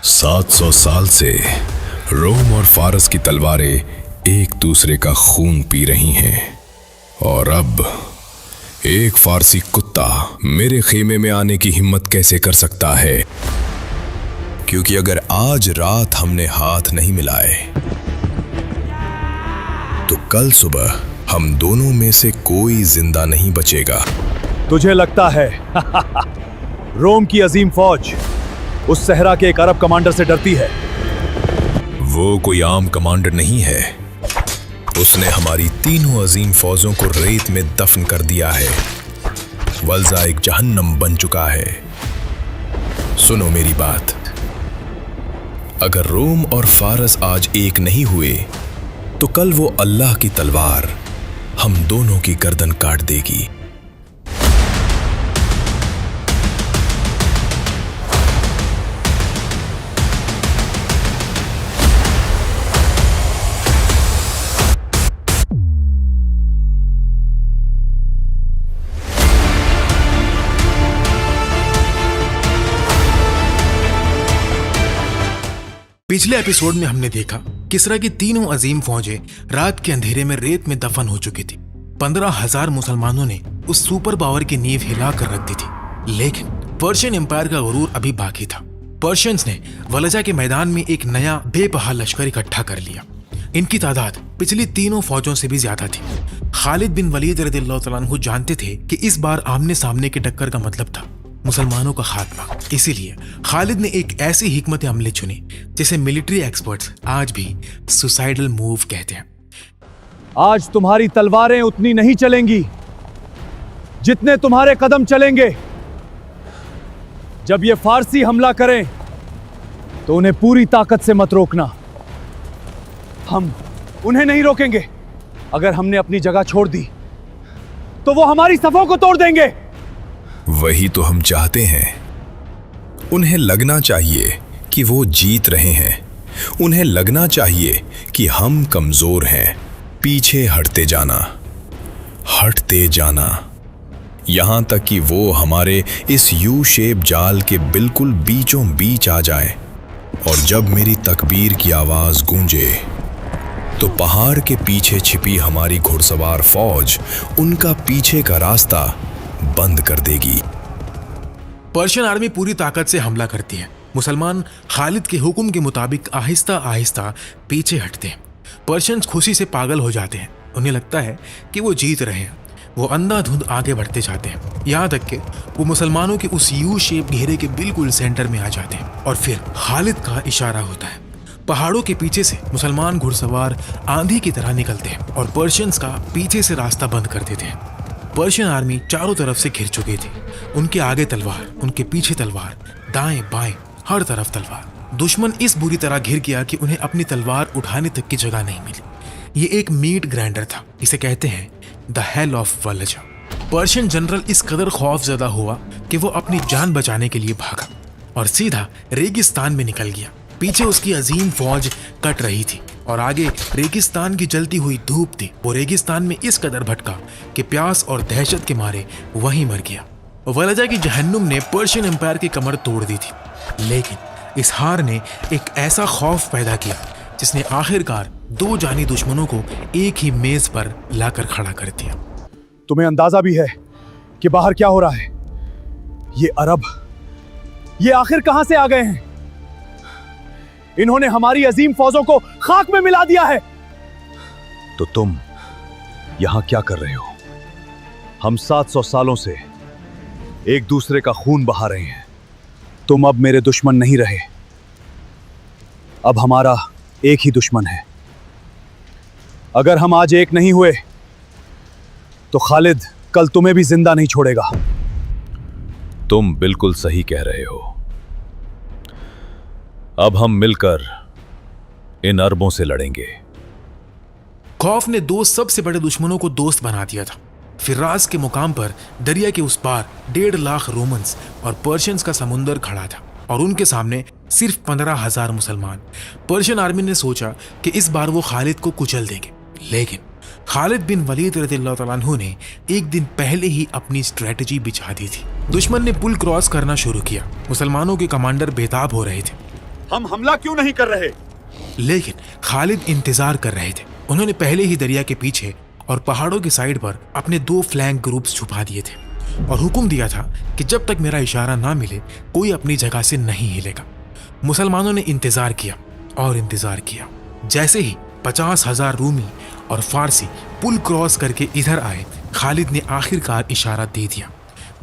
700 साल से रोम और फारस की तलवारें एक दूसरे का खून पी रही हैं और अब एक फारसी कुत्ता मेरे खेमे में आने की हिम्मत कैसे कर सकता है? क्योंकि अगर आज रात हमने हाथ नहीं मिलाए तो कल सुबह हम दोनों में से कोई जिंदा नहीं बचेगा। तुझे लगता है रोम की अजीम फौज उस सहरा के एक अरब कमांडर से डरती है? वो कोई आम कमांडर नहीं है। उसने हमारी तीनों अजीम फौजों को रेत में दफन कर दिया है। वल्जा एक जहन्नम बन चुका है। सुनो मेरी बात, अगर रोम और फारस आज एक नहीं हुए तो कल वो अल्लाह की तलवार हम दोनों की गर्दन काट देगी। पिछले एपिसोड में हमने देखा किसरा की तीनों अजीम फौजें रात के अंधेरे में रेत में दफन हो चुकी थी। 15,000 मुसलमानों ने उस सुपर पावर की नींव हिला कर रख दी थी, लेकिन पर्शियन एम्पायर का गुरूर अभी बाकी था। पर्शियंस ने वलजा के मैदान में एक नया बेपहा लश्कर इकट्ठा कर लिया। इनकी तादाद पिछली तीनों फौजों से भी ज्यादा थी। खालिद बिन वलीद रज़ियल्लाहु तआला अन्हु जानते थे कि इस बार आमने सामने के टक्कर का मतलब था मुसलमानों का खात्मा। इसीलिए खालिद ने एक ऐसी हिकमत अमली चुनी जिसे मिलिट्री एक्सपर्ट्स आज भी सुसाइडल मूव कहते हैं। आज तुम्हारी तलवारें उतनी नहीं चलेंगी जितने तुम्हारे कदम चलेंगे। जब ये फारसी हमला करें तो उन्हें पूरी ताकत से मत रोकना। हम उन्हें नहीं रोकेंगे। अगर हमने अपनी जगह छोड़ दी तो वो हमारी सफों को तोड़ देंगे। वही तो हम चाहते हैं। उन्हें लगना चाहिए कि वो जीत रहे हैं। उन्हें लगना चाहिए कि हम कमजोर हैं। पीछे हटते जाना यहां तक कि वो हमारे इस यू शेप जाल के बिल्कुल बीचों बीच आ जाए। और जब मेरी तकबीर की आवाज गूंजे तो पहाड़ के पीछे छिपी हमारी घुड़सवार फौज उनका पीछे का रास्ता बंद कर देगी। पर्शियन आर्मी पूरी ताकत से हमला करती है। मुसलमान खालिद के हुक्म के मुताबिक आहिस्ता आहिस्ता पीछे हटते हैं। पर्शियंस खुशी से पागल हो जाते हैं। उन्हें लगता है कि वो जीत रहे हैं। वो अंधाधुंध आगे बढ़ते जाते हैं, यहाँ तक कि वो मुसलमानों के उस यू शेप घेरे के बिल्कुल सेंटर में आ जाते हैं। और फिर खालिद का इशारा होता है। पहाड़ों के पीछे से मुसलमान घुड़सवार आंधी की तरह निकलते हैं और पर्शियंस का पीछे से रास्ता बंद कर देते हैं। पर्शियन आर्मी चारों तरफ से घिर चुकी थी। उनके आगे तलवार, उनके पीछे तलवार, दाएं बाएं हर तरफ तलवार। दुश्मन इस बुरी तरह घिर गया कि उन्हें अपनी तलवार उठाने तक की जगह नहीं मिली। ये एक मीट ग्राइंडर था। इसे कहते हैं the hell of Walaja. Persian general इस कदर खौफजदा हुआ कि वो अपनी जान बचाने के लिए भागा और सीधा रेगिस्तान में निकल गया। पीछे उसकी अजीम फौज कट रही थी और आगे रेगिस्तान की जलती हुई धूप थी। वो रेगिस्तान में इस कदर भटका कि प्यास और दहशत के मारे वहीं मर गया। वलजा की जहन्नुम ने पर्शियन एम्पायर की कमर तोड़ दी थी, लेकिन इस हार ने एक ऐसा खौफ पैदा किया जिसने आखिरकार दो जानी दुश्मनों को एक ही मेज पर लाकर खड़ा कर दिया। तुम्हें अंदाजा भी है कि बाहर क्या हो रहा है? ये अरब, ये आखिर कहां से आ गए हैं? इन्होंने हमारी अजीम फौजों को खाक में मिला दिया है। तो तुम यहां क्या कर रहे हो? हम 700 सालों से एक दूसरे का खून बहा रहे हैं। तुम अब मेरे दुश्मन नहीं रहे। अब हमारा एक ही दुश्मन है। अगर हम आज एक नहीं हुए तो खालिद कल तुम्हें भी जिंदा नहीं छोड़ेगा। तुम बिल्कुल सही कह रहे हो। अब हम मिलकर इन अरबों से लड़ेंगे। खौफ ने दो सबसे बड़े दुश्मनों को दोस्त बना दिया था। फिराज के मुकाम पर दरिया के उस पार 1.5 लाख रोमन्स और पर्शियंस का समुंदर खड़ा था और उनके सामने सिर्फ 15,000 मुसलमान। पर्शियन आर्मी ने सोचा कि इस बार वो खालिद को कुचल देंगे, लेकिन खालिद बिन वलीद रज़ियल्लाहु तआला अन्हु ने एक दिन पहले ही अपनी स्ट्रेटजी बिछा दी थी। दुश्मन ने पुल क्रॉस करना शुरू किया। मुसलमानों के कमांडर बेताब हो रहे थे। हम हमला क्यों नहीं कर रहे? लेकिन खालिद इंतजार कर रहे थे। उन्होंने पहले ही दरिया के पीछे और पहाड़ों की साइड पर अपने 2 फ्लैंक ग्रुप्स छुपा दिए थे और हुक्म दिया था कि जब तक मेरा इशारा ना मिले कोई अपनी जगह से नहीं हिलेगा। मुसलमानों ने इंतजार किया और इंतजार किया। जैसे ही 50,000 रूमी और फारसी पुल क्रॉस करके इधर आए, खालिद ने आखिरकार इशारा दे दिया।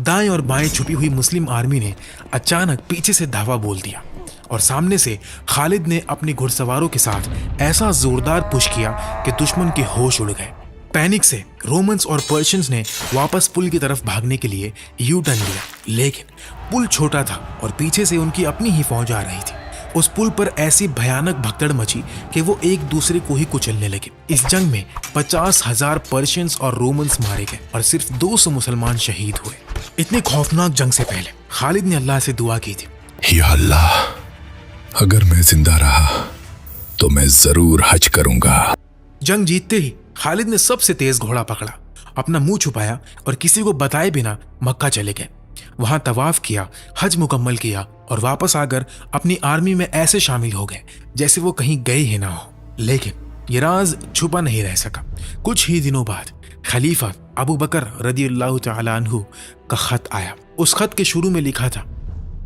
दाएं और बाएं छुपी हुई मुस्लिम आर्मी ने अचानक पीछे से धावा बोल दिया और सामने से खालिद ने अपने घुड़सवारों के साथ ऐसा जोरदार पुश किया कि दुश्मन के होश उड़ गए। पैनिक से रोमन्स और पर्शियंस ने वापस पुल की तरफ भागने के लिए यू टर्न लिया, लेकिन पुल छोटा था और पीछे से उनकी अपनी ही फौज आ रही थी। उस पुल पर ऐसी भयानक भगदड़ मची कि वो एक दूसरे को ही कुचलने लगे। इस जंग में 50,000 पर्शियंस और रोमन्स मारे गए और सिर्फ 200 मुसलमान शहीद हुए। इतनी खौफनाक जंग से पहले खालिद ने अल्लाह से दुआ की थी, या अल्लाह, अगर मैं जिंदा रहा तो मैं जरूर हज करूंगा। जंग जीतते ही खालिद ने सबसे तेज घोड़ा पकड़ा, अपना मुंह छुपाया और किसी को बताए बिना मक्का चले गए। वहां तवाफ किया, हज मुकम्मल किया और वापस आकर अपनी आर्मी में ऐसे शामिल हो गए जैसे वो कहीं गए ही ना हो। लेकिन ये राज छुपा नहीं रह सका। कुछ ही दिनों बाद खलीफा अबू बकर रदियल्लाहु तआला अन्हु का खत आया। उस खत के शुरू में लिखा था,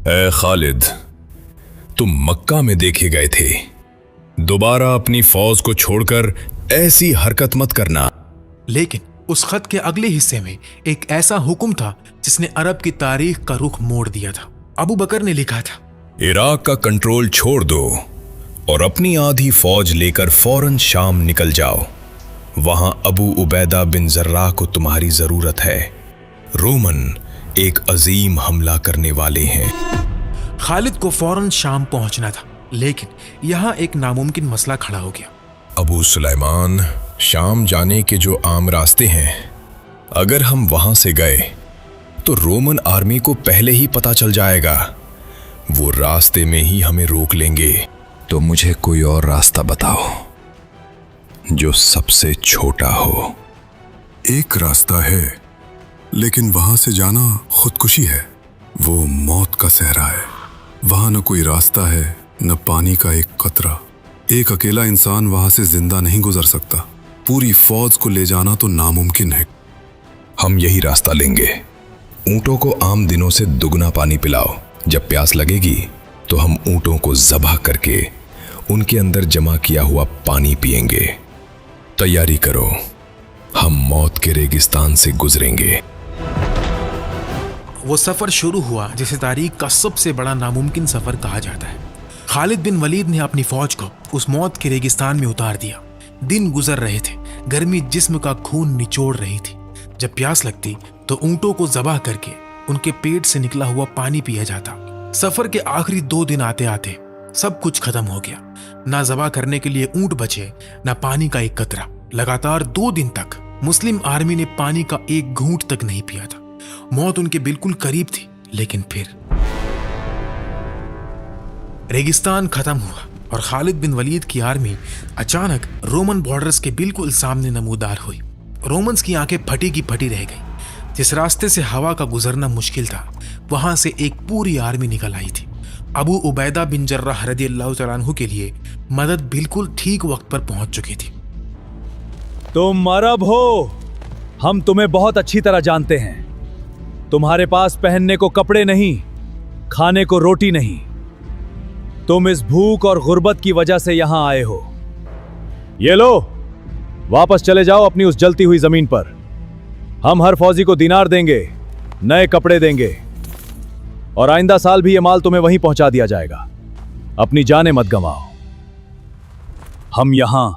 ए खालिद, तुम मक्का में देखे गए थे, दोबारा अपनी फौज को छोड़कर ऐसी हरकत मत करना। लेकिन उस खत के अगले हिस्से में एक ऐसा हुक्म था जिसने अरब की तारीख का रुख मोड़ दिया था। अबू बकर ने लिखा था, इराक का कंट्रोल छोड़ दो और अपनी आधी फौज लेकर फौरन शाम निकल जाओ। वहां अबू उबैदा बिन जर्राह को तुम्हारी जरूरत है। रोमन एक अजीम हमला करने वाले हैं। खालिद को फौरन शाम पहुंचना था, लेकिन यहां एक नामुमकिन मसला खड़ा हो गया। अबू सुलेमान, शाम जाने के जो आम रास्ते हैं, अगर हम वहां से गए तो रोमन आर्मी को पहले ही पता चल जाएगा। वो रास्ते में ही हमें रोक लेंगे। तो मुझे कोई और रास्ता बताओ जो सबसे छोटा हो। एक रास्ता है, लेकिन वहां से जाना खुदकुशी है। वो मौत का सहरा है। वहां न कोई रास्ता है, न पानी का एक कतरा। एक अकेला इंसान वहां से जिंदा नहीं गुजर सकता। पूरी फौज को ले जाना तो नामुमकिन है। हम यही रास्ता लेंगे। ऊंटों को आम दिनों से दुगना पानी पिलाओ। जब प्यास लगेगी तो हम ऊंटों को ज़बह करके उनके अंदर जमा किया हुआ पानी पिएंगे। तैयारी करो, हम मौत के रेगिस्तान से गुजरेंगे। वो सफर शुरू हुआ जिसे तारीख का सबसे बड़ा नामुमकिन सफर कहा जाता है। खालिद बिन वलीद ने अपनी फौज को उस मौत के रेगिस्तान में उतार दिया। दिन गुजर रहे थे, गर्मी जिस्म का खून निचोड़ रही थी। जब प्यास लगती तो ऊंटों को ज़बह करके उनके पेट से निकला हुआ पानी पिया जाता। सफर के आखिरी 2 दिन आते आते सब कुछ खत्म हो गया। ना ज़बह करने के लिए ऊंट बचे, ना पानी का एक कतरा। लगातार 2 दिन तक मुस्लिम आर्मी ने पानी का एक घूंट तक नहीं पिया था। मौत उनके बिल्कुल करीब थी, लेकिन फिर रेगिस्तान खत्म हुआ और खालिद बिन वलीद की आर्मी अचानक रोमन बॉर्डर्स के बिल्कुल सामने नमूदार हुई। रोमन्स की आंखें फटी की फटी रह गई। जिस रास्ते से हवा का गुजरना मुश्किल था, वहां से एक पूरी आर्मी निकल आई थी। अबू उबैदा बिन जर्राह रदियल्लाहु तआला अन्हु के लिए मदद बिल्कुल ठीक वक्त पर पहुंच चुकी थी। तुम अरब हो, हम तुम्हें बहुत अच्छी तरह जानते हैं। तुम्हारे पास पहनने को कपड़े नहीं, खाने को रोटी नहीं। तुम इस भूख और गुर्बत की वजह से यहां आए हो। ये लो, वापस चले जाओ अपनी उस जलती हुई जमीन पर। हम हर फौजी को दिनार देंगे, नए कपड़े देंगे और आइंदा साल भी ये माल तुम्हें वहीं पहुंचा दिया जाएगा। अपनी जानें मत गंवाओ। हम यहां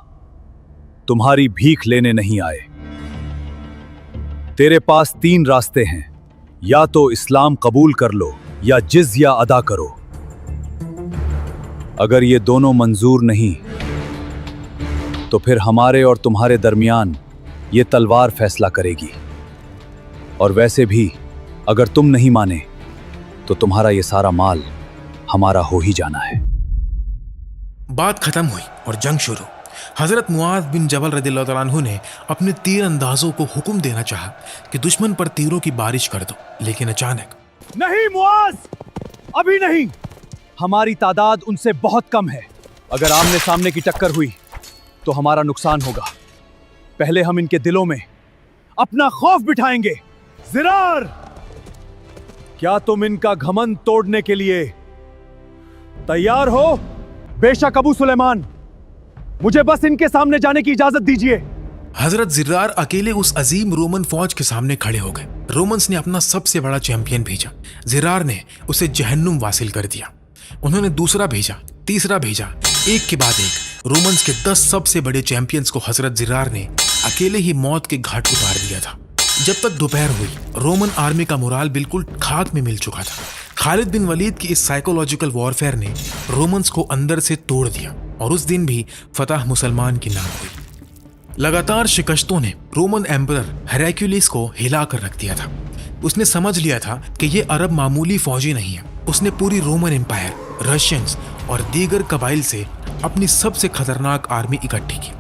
तुम्हारी भीख लेने नहीं आए। तेरे पास 3 रास्ते हैं, या तो इस्लाम कबूल कर लो या जिज़्या अदा करो। अगर ये दोनों मंजूर नहीं तो फिर हमारे और तुम्हारे दरमियान ये तलवार फैसला करेगी। और वैसे भी अगर तुम नहीं माने तो तुम्हारा ये सारा माल हमारा हो ही जाना है। बात खत्म हुई और जंग शुरू। हजरत मुआज बिन जबल रदियल्लाहु तआला अन्हु ने अपने तीर अंदाजों को हुक्म देना चाहा कि दुश्मन पर तीरों की बारिश कर दो, लेकिन अचानक, नहीं मुआज, अभी नहीं। हमारी तादाद उनसे बहुत कम है। अगर आमने सामने की टक्कर हुई तो हमारा नुकसान होगा। पहले हम इनके दिलों में अपना खौफ बिठाएंगे। ज़िरार, क्या तुम इनका घमंड तोड़ने के लिए तैयार हो? बेशक अबू सुलेमान, मुझे बस इनके सामने जाने की इजाजत दीजिए। हजरत जिर्रार अकेले उस अजीम रोमन फौज के सामने खड़े हो गए। रोमन्स ने अपना सबसे बड़ा चैंपियन भेजा। जिर्रार ने उसे जहन्नुम वासिल कर दिया। उन्होंने दूसरा भेजा, तीसरा भेजा, एक के बाद एक रोमन्स के 10 सबसे बड़े चैंपियंस को हजरत जिर्रार ने अकेले ही मौत के घाट उतार दिया था। जब तक दोपहर हुई, रोमन आर्मी का मोराल बिल्कुल खाक में मिल चुका था। खालिद बिन वलीद की इस साइकोलॉजिकल वॉरफेयर ने रोमन्स को अंदर से तोड़ दिया और उस दिन भी फतह मुसलमान की नाम हुई। लगातार शिकस्तों ने रोमन एम्परर हेराक्लियस को हिला कर रख दिया था। उसने समझ लिया था कि ये अरब मामूली फौजी नहीं है। उसने पूरी रोमन एम्पायर, रशियंस और दीगर कबाइल से अपनी सबसे खतरनाक आर्मी इकट्ठी की।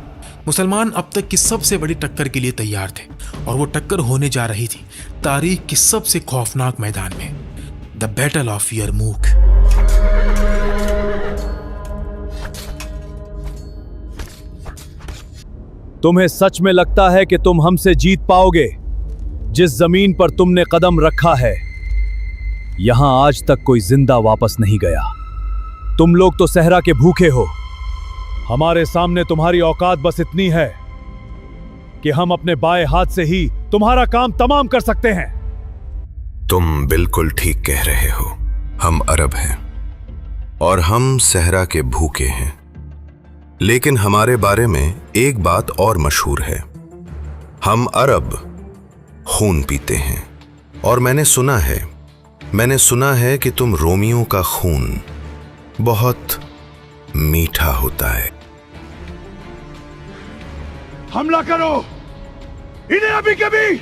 मुसलमान अब तक की सबसे बड़ी टक्कर के लिए तैयार थे और वो टक्कर होने जा रही थी तारीख के सबसे खौफनाक मैदान में, द बैटल ऑफ यरमूक। तुम्हें सच में लगता है कि तुम हमसे जीत पाओगे? जिस जमीन पर तुमने कदम रखा है, यहां आज तक कोई जिंदा वापस नहीं गया। तुम लोग तो सहरा के भूखे हो। हमारे सामने तुम्हारी औकात बस इतनी है कि हम अपने बाएं हाथ से ही तुम्हारा काम तमाम कर सकते हैं। तुम बिल्कुल ठीक कह रहे हो। हम अरब हैं और हम सहरा के भूखे हैं, लेकिन हमारे बारे में एक बात और मशहूर है। हम अरब खून पीते हैं और मैंने सुना है कि तुम रोमियों का खून बहुत मीठा होता है। हमला करो, इन्हें अभी कभी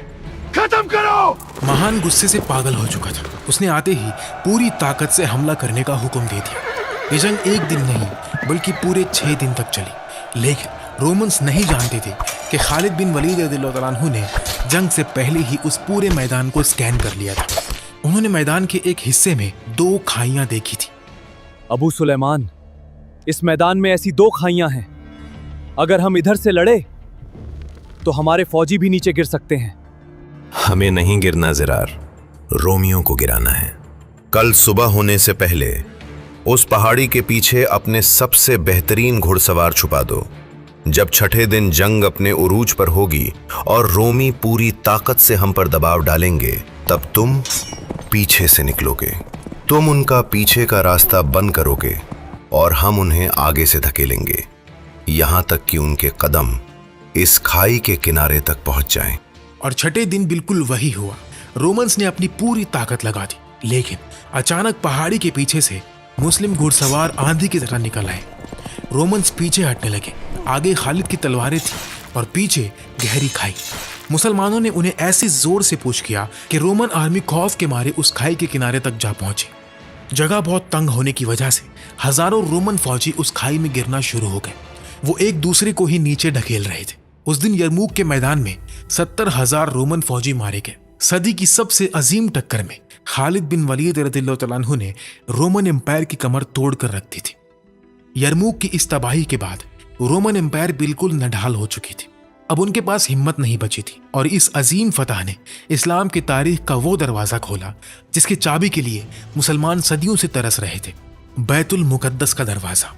खत्म करो। महान गुस्से से पागल हो चुका था। उसने आते ही पूरी ताकत से हमला करने का हुक्म दे दिया। ये जंग एक दिन नहीं बल्कि पूरे 6 दिन तक चली। लेकिन रोमन्स नहीं जानते थे कि खालिद बिन वलीद रज़ियल्लाहु अन्हु ने जंग से पहले ही उस पूरे मैदान को स्कैन कर लिया था। उन्होंने मैदान के एक हिस्से में 2 खाइयां देखी थी। अबू सुलेमान, इस मैदान में ऐसी 2 खाइयां हैं। अगर हम इधर से लड़े तो हमारे फौजी भी नीचे गिर सकते हैं। हमें नहीं गिरना ज़िरार, रोमियों को गिराना है। कल सुबह होने से पहले उस पहाड़ी के पीछे अपने सबसे बेहतरीन घुड़सवार छुपा दो। जब छठे दिन जंग अपने उरूज पर होगी और रोमी पूरी ताकत से हम पर दबाव डालेंगे, तब तुम पीछे से निकलोगे। तुम उनका पीछे का रास्ता बंद करोगे और हम उन्हें आगे से धकेलेंगे, यहां तक कि उनके कदम इस खाई के किनारे तक पहुंच जाएं। और छठे दिन बिल्कुल वही हुआ। रोमन्स ने अपनी पूरी ताकत लगा दी, लेकिन अचानक पहाड़ी के पीछे से मुस्लिम घुड़सवार आंधी की तरह निकल आए। रोमन्स पीछे हटने लगे। आगे खालिद की तलवारें थी और पीछे गहरी खाई। मुसलमानों ने उन्हें ऐसे जोर से पुश किया कि रोमन आर्मी खौफ के मारे उस खाई के किनारे तक जा पहुंचे। जगह बहुत तंग होने की वजह से हजारों रोमन फौजी उस खाई में गिरना शुरू हो गए। वो एक दूसरे को ही नीचे ढकेल रहे थे। उस दिन यरमूक के मैदान में 70,000 रोमन फौजी मारे गए। सदी की सबसे अजीम टक्कर में खालिद बिन वलीद रज़ियल्लाहु अन्हु ने रोमन एम्पायर की कमर तोड़ कर रख दी थी। यरमूक की इस तबाही के बाद रोमन एम्पायर बिल्कुल नढाल हो चुकी थी। अब उनके पास हिम्मत नहीं बची थी और इस अजीम फतह ने इस्लाम की तारीख का वो दरवाजा खोला जिसकी चाबी के लिए मुसलमान सदियों से तरस रहे थे, बैतुल मुकद्दस का दरवाजा।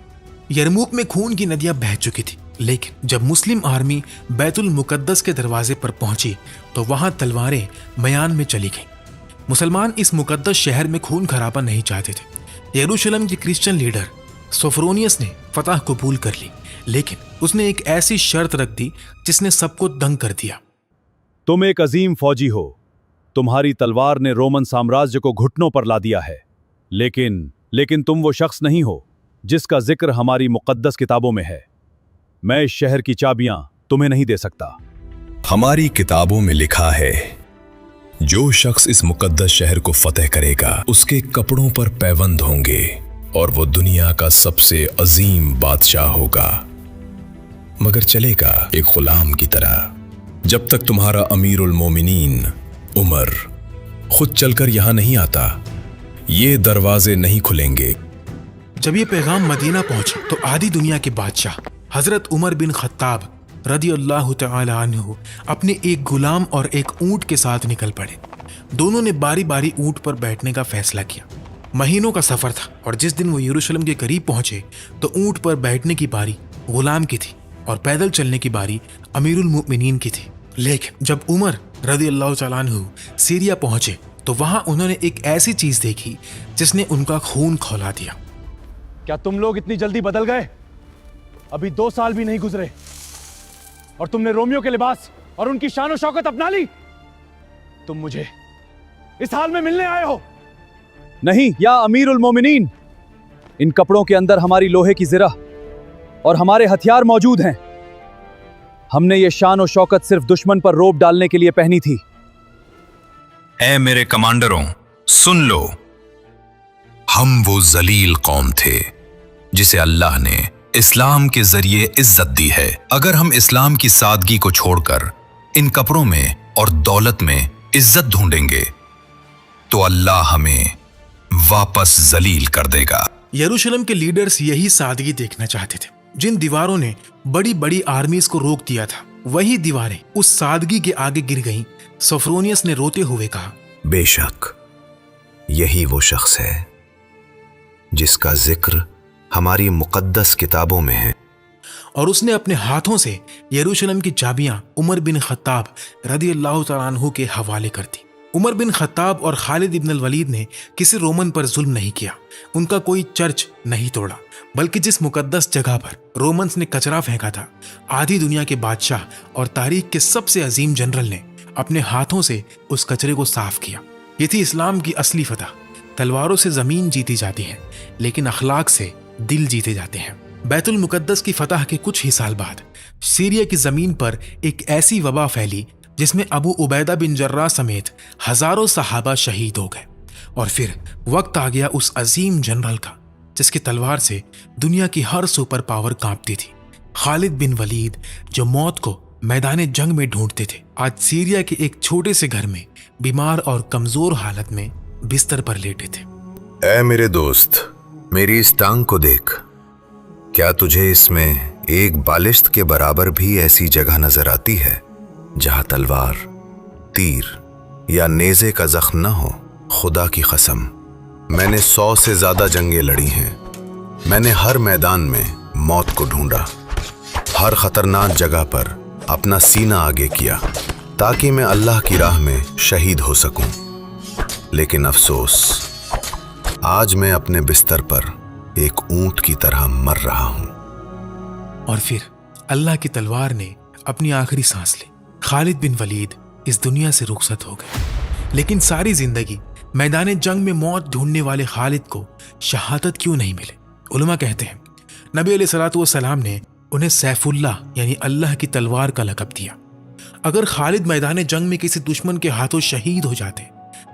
यरमूक में खून की नदियां बह चुकी थी, लेकिन जब मुस्लिम आर्मी बैतुल मुकद्दस के दरवाजे पर पहुंची तो वहां तलवारें मयान में चली गईं। मुसलमान इस मुकद्दस शहर में खून खराबा नहीं चाहते थे। यरूशलेम के क्रिश्चियन लीडर सोफ्रोनियस ने फतह कबूल कर ली, लेकिन उसने एक ऐसी शर्त रख दी जिसने सबको दंग कर दिया। तुम एक अजीम फौजी हो। तुम्हारी तलवार ने रोमन साम्राज्य को घुटनों पर ला दिया है, लेकिन तुम वो शख्स नहीं हो जिसका जिक्र हमारी मुकद्दस किताबों में है। मैं इस शहर की चाबियां तुम्हें नहीं दे सकता। हमारी किताबों में लिखा है, जो शख्स इस मुकद्दस शहर को फतेह करेगा उसके कपड़ों पर पैबंद होंगे और वो दुनिया का सबसे अजीम बादशाह होगा, मगर चलेगा एक गुलाम की तरह। जब तक तुम्हारा अमीरुल मोमिनीन उमर खुद चलकर यहां नहीं आता, ये दरवाजे नहीं खुलेंगे। जब ये पैगाम मदीना पहुंचा तो आधी दुनिया के बादशाह हजरत उमर बिन खत्ताब रदी अल्लाह तआला अन्हु अपने एक गुलाम और एक ऊंट के साथ निकल पड़े। दोनों ने बारी बारी ऊंट पर बैठने का फैसला किया। महीनों का सफर था और जिस दिन वो यरूशलेम के करीब पहुंचे तो ऊंट पर बैठने की बारी गुलाम की थी और पैदल चलने की बारी अमीरुल मोमिनीन की थी। लेकिन जब उमर रदी अल्लाह तआला अन्हु सीरिया पहुंचे तो वहां उन्होंने एक ऐसी चीज देखी जिसने उनका खून खौला दिया। क्या तुम लोग इतनी जल्दी बदल गए? अभी 2 साल भी नहीं गुजरे और तुमने रोमियो के लिबास और उनकी शान और शौकत अपना ली। तुम मुझे इस हाल में मिलने आए हो? नहीं या अमीरुल मोमिनीन, इन कपड़ों के अंदर हमारी लोहे की जिरा और हमारे हथियार मौजूद हैं। हमने ये शान और शौकत सिर्फ दुश्मन पर रोब डालने के लिए पहनी थी। ऐ मेरे कमांडरों, सुन लो। हम वो जलील कौम थे जिसे अल्लाह ने इस्लाम के जरिए इज्जत दी है। अगर हम इस्लाम की सादगी को छोड़कर इन कपड़ों में और दौलत में इज्जत ढूंढेंगे तो अल्लाह हमें वापस जलील कर देगा। यरूशलेम के लीडर्स यही सादगी देखना चाहते थे। जिन दीवारों ने बड़ी बड़ी आर्मीज को रोक दिया था, वही दीवारें उस सादगी के आगे गिर गईं। सोफ्रोनियस ने रोते हुए कहा, बेशक यही वो शख्स है जिसका जिक्र हमारी मुकद्दस किताबों में है। और उसने अपने हाथों से यरूशलेम की चाबियां उमर बिन खत्ताब रदी अल्लाह तआला अन्हु के हवाले कर दी। उमर बिन खत्ताब और खालिद इब्न अल वलीद ने किसी रोमन पर जुल्म नहीं किया, उनका कोई चर्च नहीं तोड़ा, बल्कि जिस मुकद्दस जगह पर रोमन्स ने कचरा फेंका था, आधी दुनिया के बादशाह और तारीख के सबसे अजीम जनरल ने अपने हाथों से उस कचरे को साफ किया। ये थी इस्लाम की असली फतह। तलवारों से जमीन जीती जाती है, लेकिन अखलाक से दिल जीते जाते हैं। बैतुल मुकद्दस की फतह के कुछ ही साल बाद सीरिया की जमीन पर एक ऐसी वबा फैली जिसमें अबू उबैदा बिन जर्राह समेत हजारों सहाबा शहीद हो गए। और फिर वक्त आ गया उस अजीम जनरल का जिसकी तलवार से दुनिया की हर सुपर पावर कांपती थी। खालिद बिन वलीद, जो मौत को मैदान जंग में ढूंढते थे, आज सीरिया के एक छोटे से घर में बीमार और कमजोर हालत में बिस्तर पर लेटे थे। ऐ मेरे दोस्त, मेरी इस टांग को देख। क्या तुझे इसमें एक बालिश्त के बराबर भी ऐसी जगह नजर आती है जहां तलवार, तीर या नेज़े का जख्म न हो? खुदा की कसम, मैंने 100 से ज्यादा जंगें लड़ी हैं। मैंने हर मैदान में मौत को ढूंढा, हर खतरनाक जगह पर अपना सीना आगे किया ताकि मैं अल्लाह की राह में शहीद हो सकूं। लेकिन अफसोस, आज मैं अपने बिस्तर पर एक ऊंट की तरह मर रहा हूं। और फिर अल्लाह की तलवार ने अपनी आखिरी सांस ली। खालिद बिन वलीद इस दुनिया से रुखसत हो गए, लेकिन सारी जिंदगी मैदान जंग में मौत ढूंढने वाले खालिद को शहादत क्यों नहीं मिले? उलमा कहते हैं नबी अलैहिस्सलातु वस्सलाम ने उन्हें सैफुल्लाह यानी अल्लाह की तलवार का लक़ब दिया। अगर खालिद मैदान जंग में किसी दुश्मन के हाथों शहीद हो जाते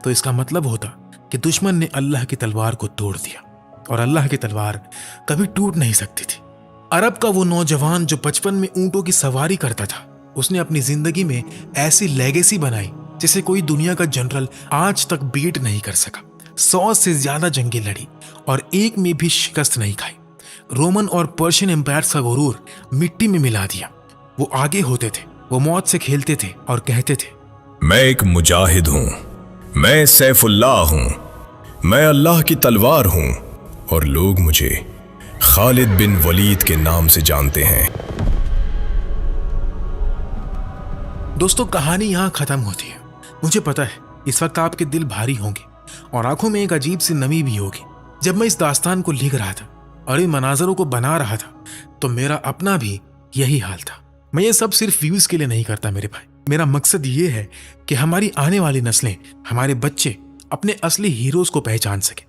तो इसका मतलब होता कि दुश्मन ने अल्लाह की तलवार को तोड़ दिया, और अल्लाह की तलवार कभी टूट नहीं सकती थी। अरब का वो नौजवान जो बचपन में ऊंटों की सवारी करता था, उसने अपनी जिंदगी में ऐसी लेगेसी बनाई जिसे कोई दुनिया का जनरल आज तक बीट नहीं कर सका। 100 से ज्यादा जंगें लड़ी और एक में भी शिकस्त नहीं खाई। रोमन और पर्शियन एम्पायर्स का गुरूर मिट्टी में मिला दिया। वो आगे होते थे, वो मौत से खेलते थे और कहते थे, मैं एक मुजाहिद हूं, मैं सैफुल्लाह हूं, मैं अल्लाह की तलवार हूं, और लोग मुझे खालिद बिन वलीद के नाम से जानते हैं। दोस्तों, कहानी यहां खत्म होती है। मुझे पता है इस वक्त आपके दिल भारी होंगे और आंखों में एक अजीब सी नमी भी होगी। जब मैं इस दास्तान को लिख रहा था और इन मनाजरों को बना रहा था तो मेरा अपना भी यही हाल था। मैं ये सब सिर्फ व्यूज के लिए नहीं करता मेरे भाई। मेरा मकसद ये है कि हमारी आने वाली नस्लें, हमारे बच्चे अपने असली हीरोज को पहचान सके।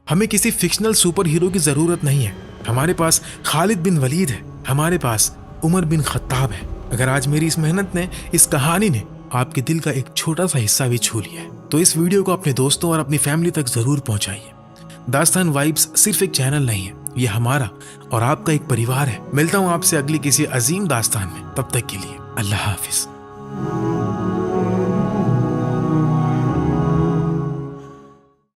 हमें किसी फिक्शनल सुपर हीरो की जरूरत नहीं है। हमारे पास खालिद बिन वलीद है, हमारे पास उमर बिन खत्ताब है। अगर आज मेरी इस मेहनत ने, इस कहानी ने आपके दिल का एक छोटा सा हिस्सा भी छू लिया है तो इस वीडियो को अपने दोस्तों और अपनी फैमिली तक जरूर पहुंचाइए। दास्तान वाइब्स सिर्फ एक चैनल नहीं है, ये हमारा और आपका एक परिवार है। मिलता हूं आपसे अगली किसी अजीम दास्तान में। तब तक के लिए अल्लाह हाफिज।